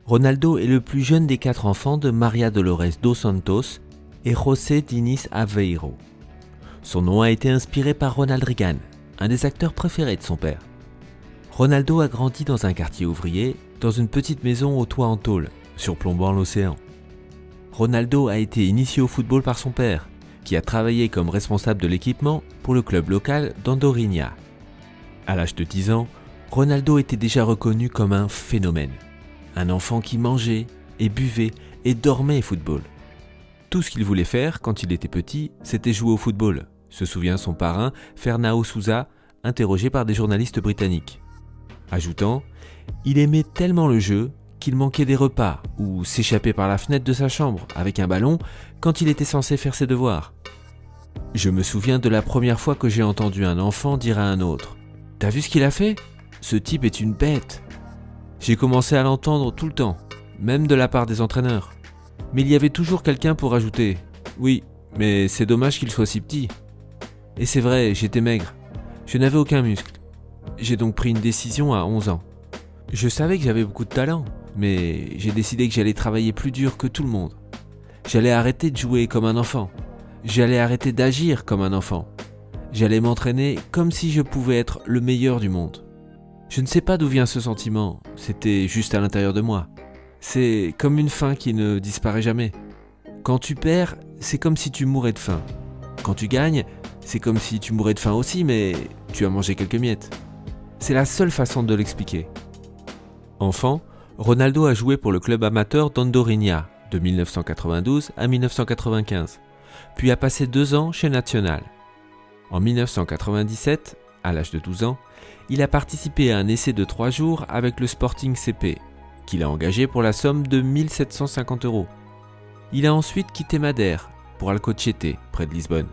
Ronaldo est le plus jeune des 4 enfants de Maria Dolores dos Santos et José Diniz Aveiro. Son nom a été inspiré par Ronald Reagan, un des acteurs préférés de son père. Ronaldo a grandi dans un quartier ouvrier, dans une petite maison au toit en tôle, surplombant l'océan. Ronaldo a été initié au football par son père, qui a travaillé comme responsable de l'équipement pour le club local d'Andorinha. À l'âge de 10 ans, Ronaldo était déjà reconnu comme un phénomène. Un enfant qui mangeait et buvait et dormait football. Tout ce qu'il voulait faire quand il était petit, c'était jouer au football, se souvient son parrain Fernão Sousa, interrogé par des journalistes britanniques. Ajoutant, il aimait tellement le jeu qu'il manquait des repas ou s'échappait par la fenêtre de sa chambre avec un ballon quand il était censé faire ses devoirs. Je me souviens de la première fois que j'ai entendu un enfant dire à un autre « T'as vu ce qu'il a fait ? Ce type est une bête !» J'ai commencé à l'entendre tout le temps, même de la part des entraîneurs. Mais il y avait toujours quelqu'un pour ajouter « Oui, mais c'est dommage qu'il soit si petit. » Et c'est vrai, j'étais maigre. Je n'avais aucun muscle. J'ai donc pris une décision à 11 ans. Je savais que j'avais beaucoup de talent, mais j'ai décidé que j'allais travailler plus dur que tout le monde. J'allais arrêter de jouer comme un enfant. J'allais arrêter d'agir comme un enfant. J'allais m'entraîner comme si je pouvais être le meilleur du monde. Je ne sais pas d'où vient ce sentiment, c'était juste à l'intérieur de moi. C'est comme une faim qui ne disparaît jamais. Quand tu perds, c'est comme si tu mourais de faim. Quand tu gagnes, c'est comme si tu mourais de faim aussi, mais tu as mangé quelques miettes. C'est la seule façon de l'expliquer. Enfant, Ronaldo a joué pour le club amateur d'Andorinha de 1992 à 1995, puis a passé 2 ans chez Nacional. En 1997, à l'âge de 12 ans, il a participé à un essai de 3 jours avec le Sporting CP, qu'il a engagé pour la somme de 1 750 €. Il a ensuite quitté Madère pour Alcochete, près de Lisbonne,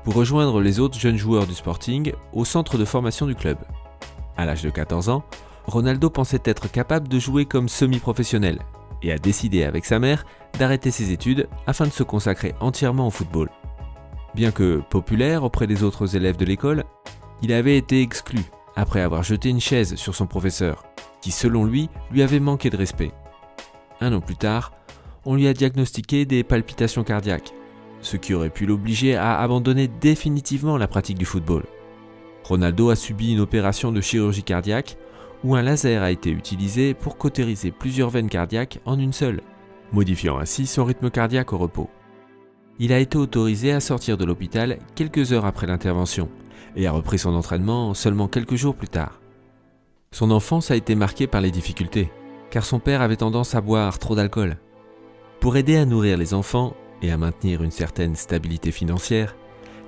pour rejoindre les autres jeunes joueurs du Sporting au centre de formation du club. À l'âge de 14 ans, Ronaldo pensait être capable de jouer comme semi-professionnel et a décidé avec sa mère d'arrêter ses études afin de se consacrer entièrement au football. Bien que populaire auprès des autres élèves de l'école, il avait été exclu après avoir jeté une chaise sur son professeur, qui selon lui avait manqué de respect. 1 an plus tard, on lui a diagnostiqué des palpitations cardiaques, ce qui aurait pu l'obliger à abandonner définitivement la pratique du football. Ronaldo a subi une opération de chirurgie cardiaque où un laser a été utilisé pour cautériser plusieurs veines cardiaques en une seule, modifiant ainsi son rythme cardiaque au repos. Il a été autorisé à sortir de l'hôpital quelques heures après l'intervention et a repris son entraînement seulement quelques jours plus tard. Son enfance a été marquée par les difficultés, car son père avait tendance à boire trop d'alcool. Pour aider à nourrir les enfants et à maintenir une certaine stabilité financière,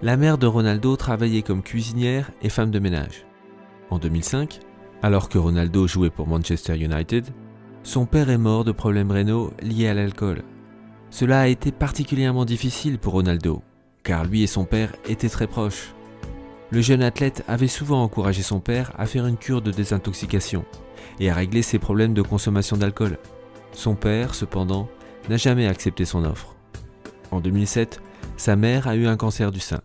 la mère de Ronaldo travaillait comme cuisinière et femme de ménage. En 2005, alors que Ronaldo jouait pour Manchester United, son père est mort de problèmes rénaux liés à l'alcool. Cela a été particulièrement difficile pour Ronaldo, car lui et son père étaient très proches. Le jeune athlète avait souvent encouragé son père à faire une cure de désintoxication et à régler ses problèmes de consommation d'alcool. Son père, cependant, n'a jamais accepté son offre. En 2007, sa mère a eu un cancer du sein.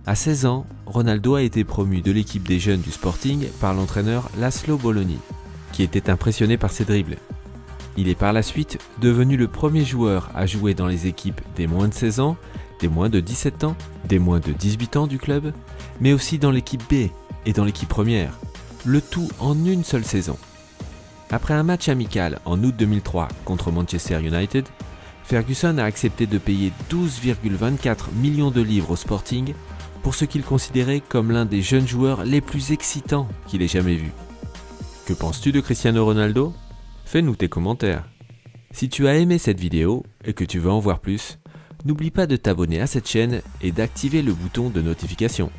À 16 ans, Ronaldo a été promu de l'équipe des jeunes du Sporting par l'entraîneur Laszlo Bologna, qui était impressionné par ses dribbles. Il est par la suite devenu le premier joueur à jouer dans les équipes des moins de 16 ans, des moins de 17 ans, des moins de 18 ans du club, mais aussi dans l'équipe B et dans l'équipe première, le tout en une seule saison. Après un match amical en août 2003 contre Manchester United, Ferguson a accepté de payer 12,24 millions de livres au Sporting pour ce qu'il considérait comme l'un des jeunes joueurs les plus excitants qu'il ait jamais vus. Que penses-tu de Cristiano Ronaldo ? Fais-nous tes commentaires. Si tu as aimé cette vidéo et que tu veux en voir plus, n'oublie pas de t'abonner à cette chaîne et d'activer le bouton de notification.